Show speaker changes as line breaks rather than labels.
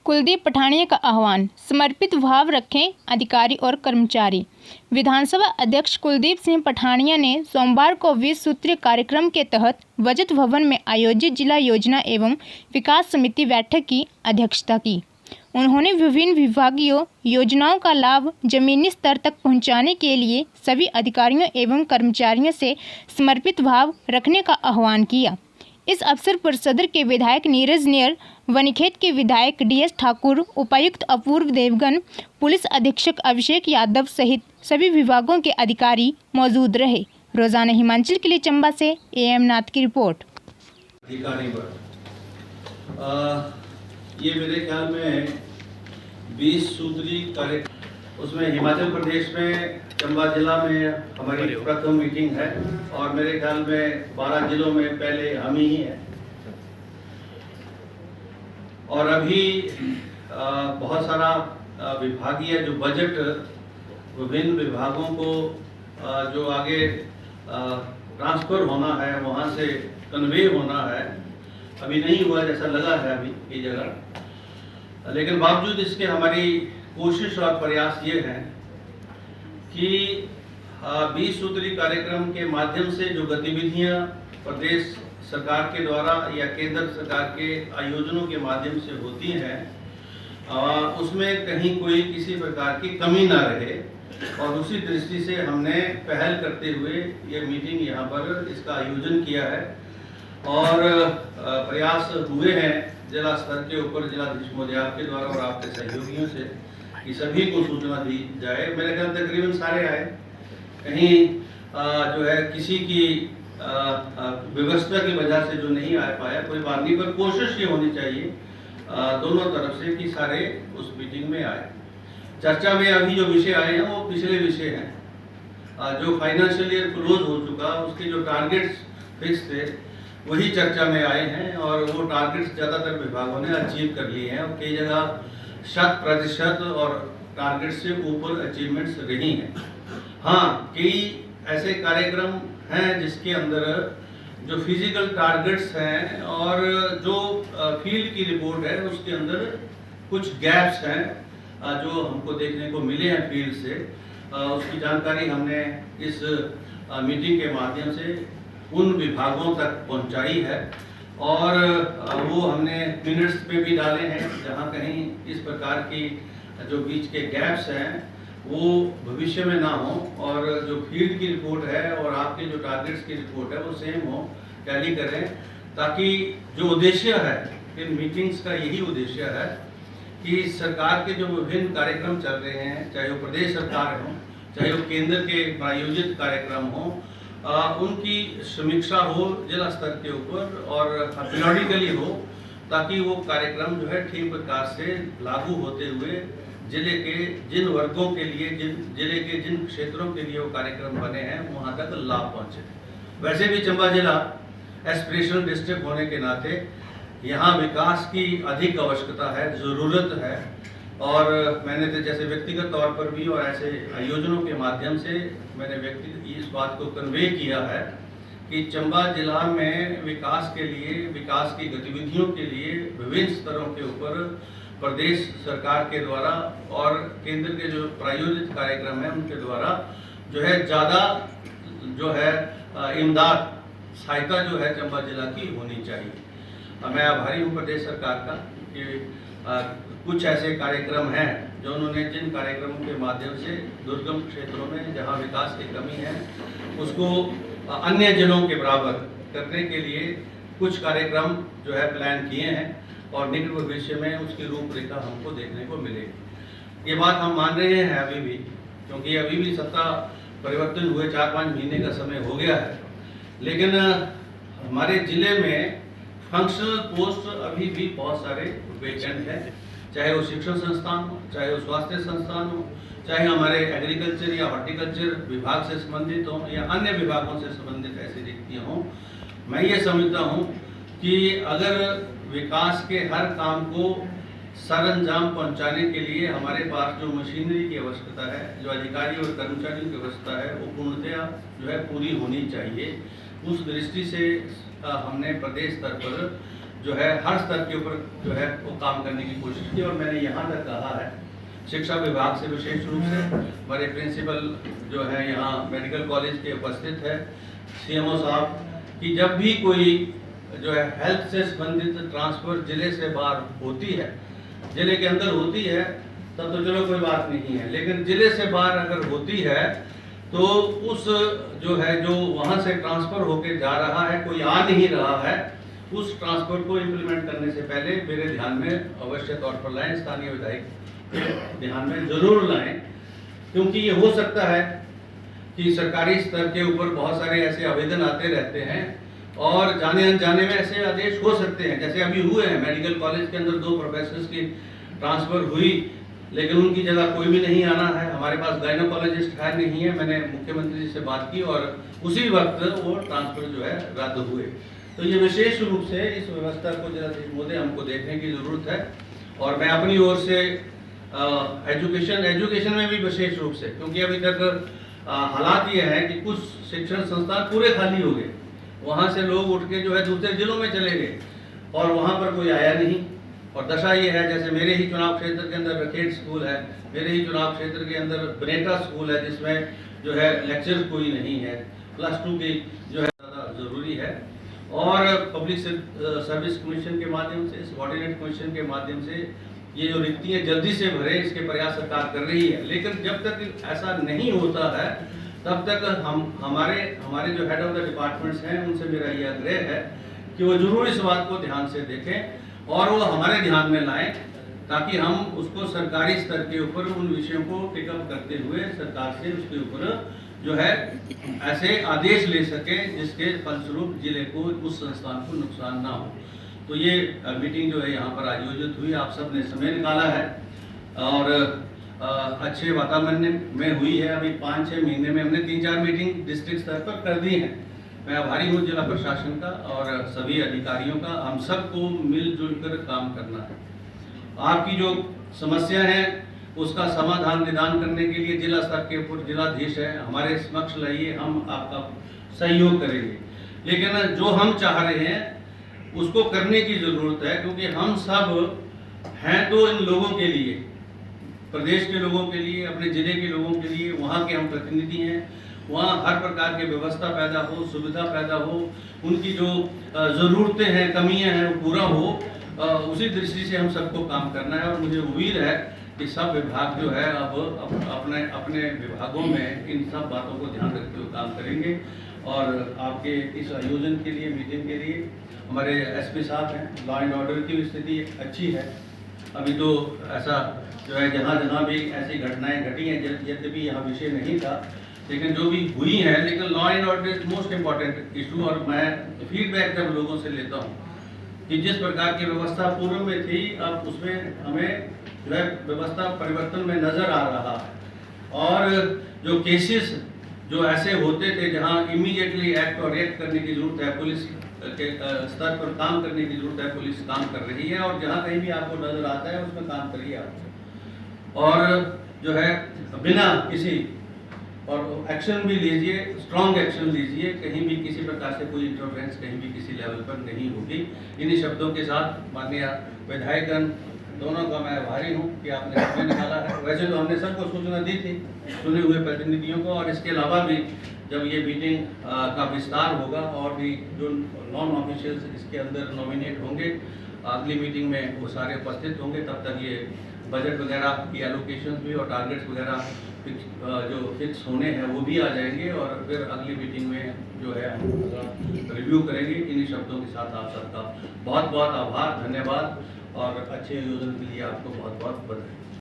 कुलदीप पठानिया का आह्वान, समर्पित भाव रखें अधिकारी और कर्मचारी। विधानसभा अध्यक्ष कुलदीप सिंह पठानिया ने सोमवार को 20 सूत्रीय कार्यक्रम के तहत बजट भवन में आयोजित जिला योजना एवं विकास समिति बैठक की अध्यक्षता की। उन्होंने विभिन्न विभागीय योजनाओं का लाभ जमीनी स्तर तक पहुंचाने के लिए सभी अधिकारियों एवं कर्मचारियों से समर्पित भाव रखने का आह्वान किया। इस अवसर पर सदर के विधायक नीरज नेयर, वनीखेत के विधायक डीएस ठाकुर, उपायुक्त अपूर्व देवगन, पुलिस अधीक्षक अभिषेक यादव सहित सभी विभागों के अधिकारी मौजूद रहे। रोजाना हिमाचल के लिए चंबा से एएम नाथ की रिपोर्ट।
अधिकारी ये मेरे ख्याल में 20 सूत्री कार्यक्रम, उसमें हिमाचल प्रदेश में चंबा जिला में हमारी प्रथम मीटिंग है और मेरे ख्याल में 12 जिलों में पहले हम ही हैं। और अभी बहुत सारा विभागीय जो बजट विभिन्न विभागों को जो आगे ट्रांसफर होना है, वहाँ से कन्वे होना है, अभी नहीं हुआ जैसा लगा है अभी कई जगह। लेकिन बावजूद इसके हमारी कोशिश और प्रयास ये है कि 20 सूत्री कार्यक्रम के माध्यम से जो गतिविधियां प्रदेश सरकार के द्वारा या केंद्र सरकार के आयोजनों के माध्यम से होती हैं, उसमें कहीं कोई किसी प्रकार की कमी ना रहे। और उसी दृष्टि से हमने पहल करते हुए ये मीटिंग यहाँ पर इसका आयोजन किया है और प्रयास हुए हैं जिला स्तर के ऊपर, जिलाधीश महोदय के द्वारा और आपके सहयोगियों से कि सभी को सूचना दी जाए। मेरे ख्याल तकरीबन सारे आए, कहीं जो है किसी की व्यवस्था की वजह से जो नहीं आ पाया, कोई बात नहीं, पर कोशिश ये होनी चाहिए दोनों तरफ से कि सारे उस मीटिंग में आए। चर्चा में अभी जो विषय आए हैं वो पिछले विषय हैं। जो फाइनेंशियल ईयर क्लोज हो चुका, उसके जो टारगेट्स फिक्स थे वही चर्चा में आए हैं और वो टारगेट्स ज़्यादातर विभागों ने अचीव कर लिए हैं और कई जगह 100% और टारगेट से ऊपर अचीवमेंट्स रही हैं। हाँ, कई ऐसे कार्यक्रम हैं जिसके अंदर जो फिजिकल टारगेट्स हैं और जो फील्ड की रिपोर्ट है उसके अंदर कुछ गैप्स हैं जो हमको देखने को मिले हैं फील्ड से। उसकी जानकारी हमने इस मीटिंग के माध्यम से उन विभागों तक पहुंचाई है और वो हमने मिनट्स पे भी डाले हैं जहां कहीं इस प्रकार की जो बीच के गैप्स हैं वो भविष्य में ना हो और जो फील्ड की रिपोर्ट है और आपके जो टारगेट्स की रिपोर्ट है वो सेम हो, टैली करें, ताकि जो उद्देश्य है इन मीटिंग्स का यही उद्देश्य है कि सरकार के जो विभिन्न कार्यक्रम चल रहे हैं, चाहे वो प्रदेश सरकार हो, चाहे वो केंद्र के प्रायोजित कार्यक्रम हो, उनकी समीक्षा हो जिला स्तर के ऊपर और पीरियडिकली हो, ताकि वो कार्यक्रम जो है ठीक प्रकार से लागू होते हुए जिले के जिन वर्गों के लिए, जिले के जिन क्षेत्रों के लिए वो कार्यक्रम बने हैं वहाँ तक लाभ पहुँचे। वैसे भी चंबा जिला एस्पिरेशनल डिस्ट्रिक्ट होने के नाते यहाँ विकास की अधिक आवश्यकता है, ज़रूरत है और मैंने तो जैसे व्यक्तिगत तौर पर भी और ऐसे आयोजनों के माध्यम से मैंने इस बात को कन्वे किया है कि चंबा जिला में विकास के लिए, विकास की गतिविधियों के लिए विभिन्न स्तरों के ऊपर प्रदेश सरकार के द्वारा और केंद्र के जो प्रायोजित कार्यक्रम हैं उनके द्वारा जो है ज़्यादा जो है इमदाद, सहायता जो है चंबा जिला की होनी चाहिए। मैं आभारी हूँ प्रदेश सरकार का कि कुछ ऐसे कार्यक्रम हैं जो उन्होंने, जिन कार्यक्रमों के माध्यम से दुर्गम क्षेत्रों में जहाँ विकास की कमी है उसको अन्य जिलों के बराबर करने के लिए कुछ कार्यक्रम जो है प्लान किए हैं और निकट भविष्य में उसकी रूपरेखा हमको देखने को मिलेगी। ये बात हम मान रहे हैं अभी भी, क्योंकि अभी भी सत्ता परिवर्तन हुए 4-5 महीने का समय हो गया है, लेकिन हमारे जिले में फंक्शनल पोस्ट अभी भी बहुत सारे वेकेंट हैं, चाहे वो शिक्षण संस्थान हो, चाहे वो स्वास्थ्य संस्थान हो, चाहे हमारे एग्रीकल्चर या हॉर्टिकल्चर विभाग से संबंधित हो या अन्य विभागों से संबंधित ऐसी रिक्तियाँ हों। मैं ये समझता हूँ कि अगर विकास के हर काम को सरअंजाम पहुँचाने के लिए हमारे पास जो मशीनरी की आवश्यकता है, जो अधिकारी और कर्मचारियों की आवश्यकता है, वो पूर्णतया जो है पूरी होनी चाहिए। उस दृष्टि से हमने प्रदेश स्तर पर जो है हर स्तर के ऊपर जो है वो काम करने की कोशिश की। और मैंने यहाँ तक कहा है शिक्षा विभाग से विशेष रूप से हमारे प्रिंसिपल जो है यहाँ मेडिकल कॉलेज के उपस्थित है, सीएमओ साहब, कि जब भी कोई जो है हेल्थ से संबंधित ट्रांसफर जिले से बाहर होती है, जिले के अंदर होती है तब तो चलो कोई बात नहीं है, लेकिन जिले से बाहर अगर होती है तो उस जो है जो वहाँ से ट्रांसफर होके जा रहा है, कोई आ नहीं रहा है, उस ट्रांसफर को इम्प्लीमेंट करने से पहले मेरे ध्यान में अवश्य तौर पर लाएं, स्थानीय विधायक ध्यान में जरूर लाएं, क्योंकि ये हो सकता है कि सरकारी स्तर के ऊपर बहुत सारे ऐसे आवेदन आते रहते हैं और जाने अनजाने में ऐसे आदेश हो सकते हैं, जैसे अभी हुए हैं। मेडिकल कॉलेज के अंदर 2 प्रोफेसर्स की ट्रांसफर हुई, लेकिन उनकी जगह कोई भी नहीं आना है। हमारे पास गायनोकोलॉजिस्ट है नहीं है। मैंने मुख्यमंत्री जी से बात की और उसी वक्त वो ट्रांसफर जो है रद्द हुए। तो ये विशेष रूप से इस व्यवस्था को जिलाधीश महोदय हमको देखने की जरूरत है। और मैं अपनी ओर से एजुकेशन में भी विशेष रूप से, क्योंकि अभी तक हालात ये है कि कुछ शिक्षण संस्थान पूरे खाली हो गए, वहाँ से लोग उठ के जो है दूसरे जिलों में चले गए और वहाँ पर कोई आया नहीं। और दशा ये है, जैसे मेरे ही चुनाव क्षेत्र के अंदर रखेट स्कूल है, मेरे ही चुनाव क्षेत्र के अंदर बनेटा स्कूल है, जिसमें जो है लेक्चर कोई नहीं है, +2 की जो है ज़्यादा ज़रूरी है। और पब्लिक सर्विस कमीशन के माध्यम से, सबऑर्डिनेट कमीशन के माध्यम से ये जो रिक्तियाँ जल्दी से भरे, इसके प्रयास सरकार कर रही है। लेकिन जब तक ऐसा नहीं होता है तब तक हमारे जो हेड ऑफ द डिपार्टमेंट्स हैं उनसे मेरा ये आग्रह है कि वो जरूर इस बात को ध्यान से देखें और वो हमारे ध्यान में लाएं, ताकि हम उसको सरकारी स्तर के ऊपर उन विषयों को टिकअप करते हुए सरकार से उसके ऊपर जो है ऐसे आदेश ले सकें जिसके फलस्वरूप जिले को, उस संस्थान को नुकसान ना हो। तो ये मीटिंग जो है यहाँ पर आयोजित हुई, आप सब ने समय निकाला है और अच्छे वातावरण में हुई है। अभी 5-6 महीने में हमने 3-4 मीटिंग डिस्ट्रिक्ट स्तर पर कर दी हैं। मैं आभारी हूँ जिला प्रशासन का और सभी अधिकारियों का। हम सबको मिलजुल कर काम करना है। आपकी जो समस्या है उसका समाधान निदान करने के लिए जिला स्तर के ऊपर जिलाधीश है, हमारे समक्ष लाइए, हम आपका सहयोग करेंगे। लेकिन जो हम चाह रहे हैं उसको करने की जरूरत है, क्योंकि हम सब हैं तो इन लोगों के लिए, प्रदेश के लोगों के लिए, अपने जिले के लोगों के लिए, वहाँ के हम प्रतिनिधि हैं। वहाँ हर प्रकार की व्यवस्था पैदा हो, सुविधा पैदा हो, उनकी जो ज़रूरतें हैं, कमियां हैं, वो पूरा हो, उसी दृष्टि से हम सबको काम करना है। और मुझे उम्मीद है कि सब विभाग जो है अब अपने विभागों में इन सब बातों को ध्यान रखते हुए काम करेंगे। और आपके इस आयोजन के लिए, मीटिंग के लिए हमारे एसपी साहब हैं, लॉ एंड ऑर्डर की स्थिति अच्छी है। अभी तो ऐसा जो है जहाँ भी ऐसी घटनाएं घटी हैं, यद्यपि यहाँ विषय नहीं था, लेकिन जो भी हुई हैं, लेकिन law and order is most important issue. और मैं फीडबैक जब लोगों से लेता हूँ कि जिस प्रकार की व्यवस्था पूर्व में थी, अब उसमें हमें जो है व्यवस्था परिवर्तन में नज़र आ रहा है। और जो केसेस जो ऐसे होते थे जहाँ इमीडिएटली एक्ट और रिएक्ट करने की जरूरत है, पुलिस के स्तर पर काम करने की जरूरत है, पुलिस काम कर रही है। और जहाँ कहीं भी आपको नजर आता है उसमें काम करिए आप, और जो है बिना किसी और एक्शन भी लीजिए, स्ट्रॉन्ग एक्शन लीजिए, कहीं भी किसी प्रकार से कोई इंटरफेरेंस कहीं भी किसी लेवल पर नहीं होगी। इन्हीं शब्दों के साथ माननीय विधायकगण दोनों का मैं आभारी हूँ कि आपने समय निकाला है। वैसे तो हमने सबको सूचना दी थी, चुने हुए प्रतिनिधियों को, और इसके अलावा भी जब ये मीटिंग का विस्तार होगा और भी जो नॉन ऑफिशियल्स इसके अंदर नॉमिनेट होंगे, अगली मीटिंग में वो सारे उपस्थित होंगे। तब तक ये बजट वगैरह की एलोकेशंस भी और टारगेट्स वगैरह जो फिक्स होने हैं वो भी आ जाएंगे, और फिर अगली मीटिंग में जो है हम रिव्यू करेंगे। इन्हीं शब्दों के साथ आप सबका बहुत बहुत आभार, धन्यवाद और अच्छे आयोजन के लिए आपको बहुत बहुत बधाई।